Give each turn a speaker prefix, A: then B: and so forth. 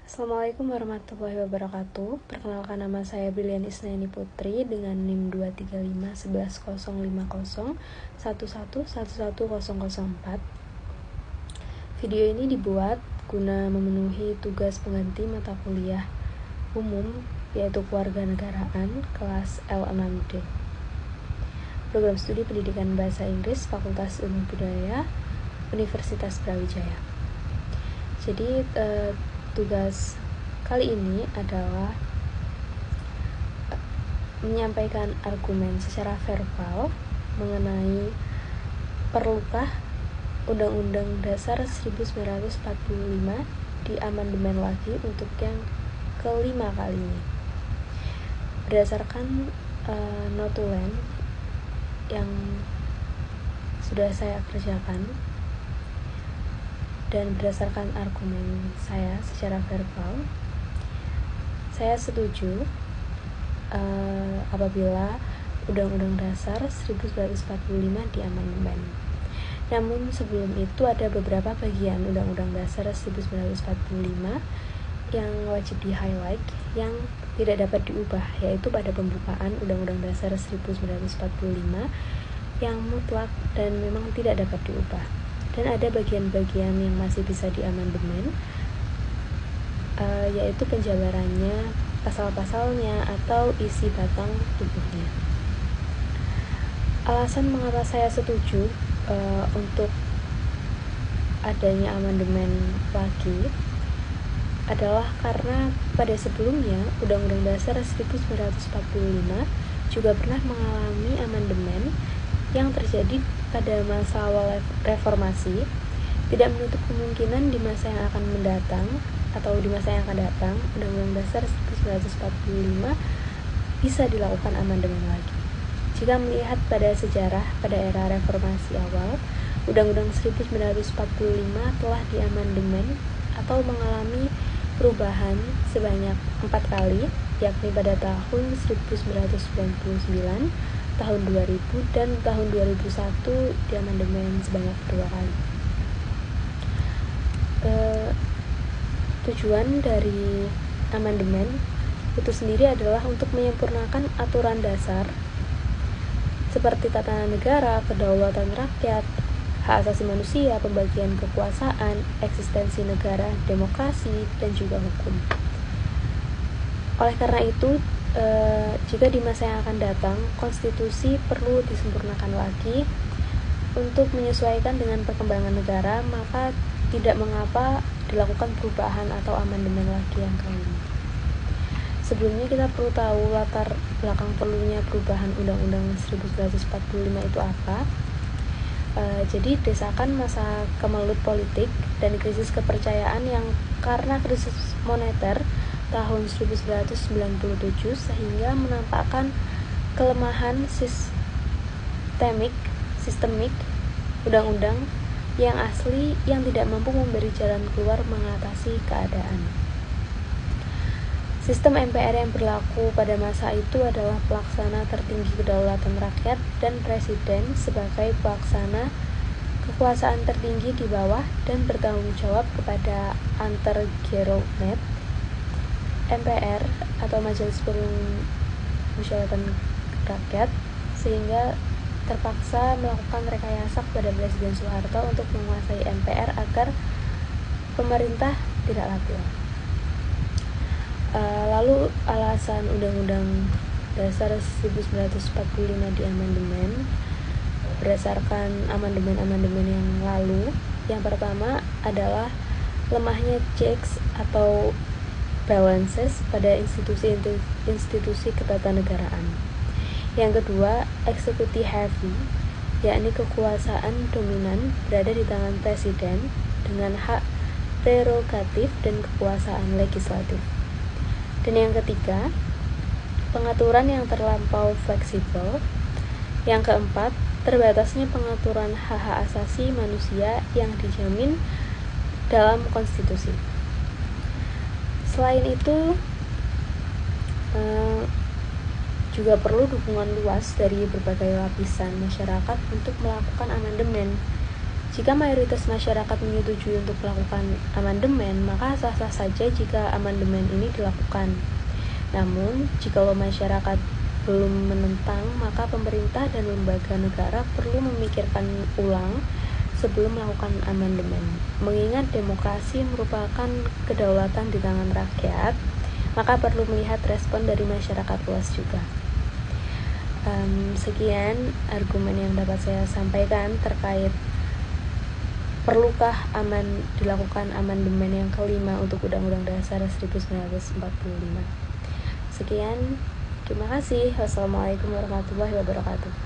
A: Assalamualaikum warahmatullahi wabarakatuh. Perkenalkan, nama saya Brilian Isnayani Putri dengan NIM 235111011111004. Video ini dibuat guna memenuhi tugas pengganti mata kuliah umum yaitu Kewarganegaraan kelas L6D. Program Studi Pendidikan Bahasa Inggris Fakultas Ilmu Budaya Universitas Brawijaya. Jadi tugas kali ini adalah menyampaikan argumen secara verbal mengenai perlukah Undang-Undang Dasar 1945 diamandemen lagi untuk yang kelima kalinya. Berdasarkan notulen yang sudah saya kerjakan dan berdasarkan argumen saya secara verbal, saya setuju apabila Undang-Undang Dasar 1945 diamandemen. Namun sebelum itu ada beberapa bagian Undang-Undang Dasar 1945 yang wajib di-highlight yang tidak dapat diubah, yaitu pada pembukaan Undang-Undang Dasar 1945 yang mutlak dan memang tidak dapat diubah. Dan ada bagian-bagian yang masih bisa diamandemen, yaitu penjabarannya, pasal-pasalnya, atau isi batang tubuhnya. Alasan mengapa saya setuju untuk adanya amandemen lagi adalah karena pada sebelumnya Undang-Undang Dasar 1945 juga pernah mengalami amandemen yang terjadi pada masa awal reformasi. Tidak menutup kemungkinan di masa yang akan mendatang atau di masa yang akan datang Undang-Undang Dasar 1945 bisa dilakukan amandemen lagi. Jika melihat pada sejarah pada era reformasi awal, Undang-Undang 1945 telah diamandemen atau mengalami perubahan sebanyak 4 kali, yakni pada tahun 1999, tahun 2000, dan tahun 2001 diamandemen sebanyak 2 kali. Tujuan dari amandemen itu sendiri adalah untuk menyempurnakan aturan dasar seperti tatanan negara, kedaulatan rakyat, hak asasi manusia, pembagian kekuasaan, eksistensi negara, demokrasi, dan juga hukum. Oleh karena itu, jika di masa yang akan datang konstitusi perlu disempurnakan lagi untuk menyesuaikan dengan perkembangan negara, maka tidak mengapa dilakukan perubahan atau amandemen lagi yang kali ini. Sebelumnya kita perlu tahu latar belakang perlunya perubahan Undang-Undang 1945 itu apa. Jadi desakan masa kemelut politik dan krisis kepercayaan yang karena krisis moneter tahun 1997 sehingga menampakkan kelemahan sistemik undang-undang yang asli yang tidak mampu memberi jalan keluar mengatasi keadaan. Sistem MPR yang berlaku pada masa itu adalah pelaksana tertinggi kedaulatan rakyat dan presiden sebagai pelaksana kekuasaan tertinggi di bawah dan bertanggung jawab kepada Antergerolmet MPR atau Majelis Permusyawaratan Rakyat, sehingga terpaksa melakukan rekayasa kepada Presiden Soeharto untuk menguasai MPR agar pemerintah tidak labil. Lalu alasan Undang-Undang Dasar 1945 diamandemen berdasarkan amandemen-amandemen yang lalu. Yang pertama adalah lemahnya checks atau balances pada institusi ketatanegaraan. Yang kedua, executive heavy, yakni kekuasaan dominan berada di tangan presiden dengan hak prerogatif dan kekuasaan legislatif. Dan yang ketiga, pengaturan yang terlampau fleksibel. Yang keempat, terbatasnya pengaturan hak-hak asasi manusia yang dijamin dalam konstitusi. Selain itu, juga perlu dukungan luas dari berbagai lapisan masyarakat untuk melakukan amandemen. Jika mayoritas masyarakat menyetujui untuk melakukan amandemen, maka sah-sah saja jika amandemen ini dilakukan. Namun, jika masyarakat belum menentang, maka pemerintah dan lembaga negara perlu memikirkan ulang sebelum melakukan amandemen. Mengingat demokrasi merupakan kedaulatan di tangan rakyat, maka perlu melihat respon dari masyarakat luas juga. Sekian argumen yang dapat saya sampaikan terkait perlukah dilakukan amandemen yang kelima untuk Undang-Undang Dasar 1945. Sekian, terima kasih. Wassalamualaikum warahmatullahi wabarakatuh.